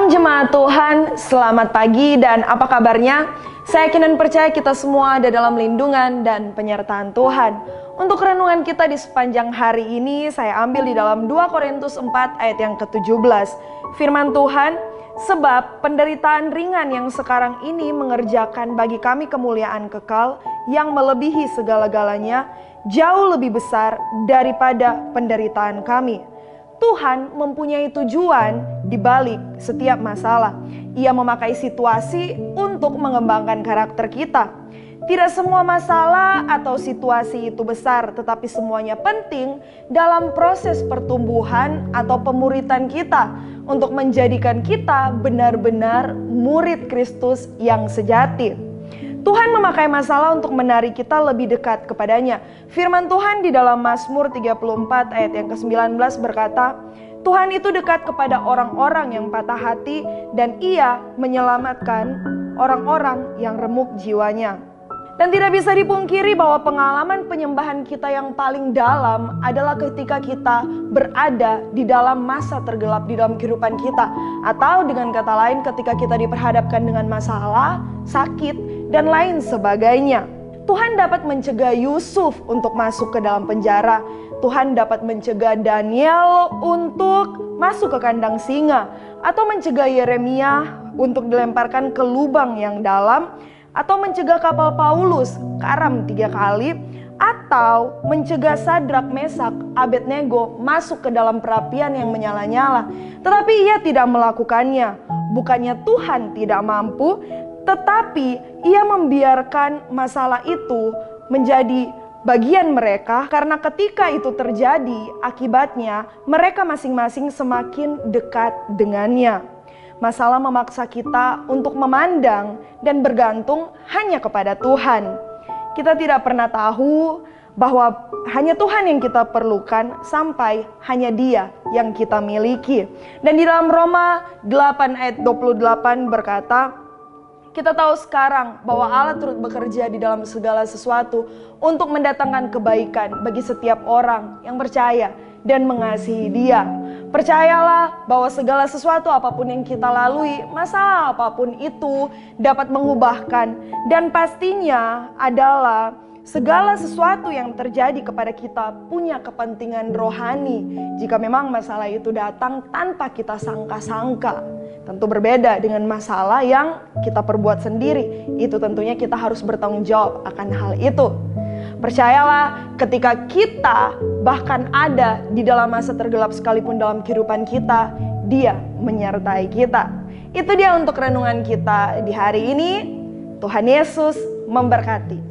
Shalom jemaat Tuhan, selamat pagi dan apa kabarnya? Saya yakin dan percaya kita semua ada dalam lindungan dan penyertaan Tuhan. Untuk renungan kita di sepanjang hari ini, saya ambil di dalam 2 Korintus 4 ayat yang ke-17. Firman Tuhan, sebab penderitaan ringan yang sekarang ini mengerjakan bagi kami kemuliaan kekal yang melebihi segala-galanya, jauh lebih besar daripada penderitaan kami. Tuhan mempunyai tujuan di balik setiap masalah. Ia memakai situasi untuk mengembangkan karakter kita. Tidak semua masalah atau situasi itu besar, tetapi semuanya penting dalam proses pertumbuhan atau pemuritan kita untuk menjadikan kita benar-benar murid Kristus yang sejati. Tuhan memakai masalah untuk menarik kita lebih dekat kepadanya. Firman Tuhan di dalam Mazmur 34 ayat yang ke-19 berkata, Tuhan itu dekat kepada orang-orang yang patah hati dan Ia menyelamatkan orang-orang yang remuk jiwanya. Dan tidak bisa dipungkiri bahwa pengalaman penyembahan kita yang paling dalam adalah ketika kita berada di dalam masa tergelap di dalam kehidupan kita. Atau dengan kata lain ketika kita diperhadapkan dengan masalah, sakit, dan lain sebagainya. Tuhan dapat mencegah Yusuf untuk masuk ke dalam penjara. Tuhan dapat mencegah Daniel untuk masuk ke kandang singa. Atau mencegah Yeremia untuk dilemparkan ke lubang yang dalam. Atau mencegah kapal Paulus karam 3 kali. Atau mencegah Sadrak, Mesak, Abednego masuk ke dalam perapian yang menyala-nyala. Tetapi ia tidak melakukannya. Bukannya Tuhan tidak mampu, tetapi ia membiarkan masalah itu menjadi bagian mereka, karena ketika itu terjadi, akibatnya mereka masing-masing semakin dekat dengannya. Masalah memaksa kita untuk memandang dan bergantung hanya kepada Tuhan. Kita tidak pernah tahu bahwa hanya Tuhan yang kita perlukan sampai hanya Dia yang kita miliki. Dan di dalam Roma 8 ayat 28 berkata, kita tahu sekarang bahwa Allah turut bekerja di dalam segala sesuatu untuk mendatangkan kebaikan bagi setiap orang yang percaya dan mengasihi Dia. Percayalah bahwa segala sesuatu apapun yang kita lalui, masalah apapun itu dapat mengubahkan. Dan pastinya adalah segala sesuatu yang terjadi kepada kita punya kepentingan rohani. Jika memang masalah itu datang tanpa kita sangka-sangka. Tentu berbeda dengan masalah yang kita perbuat sendiri. Itu tentunya kita harus bertanggung jawab akan hal itu. Percayalah, ketika kita bahkan ada di dalam masa tergelap sekalipun dalam kehidupan kita, Dia menyertai kita. Itu dia untuk renungan kita di hari ini. Tuhan Yesus memberkati.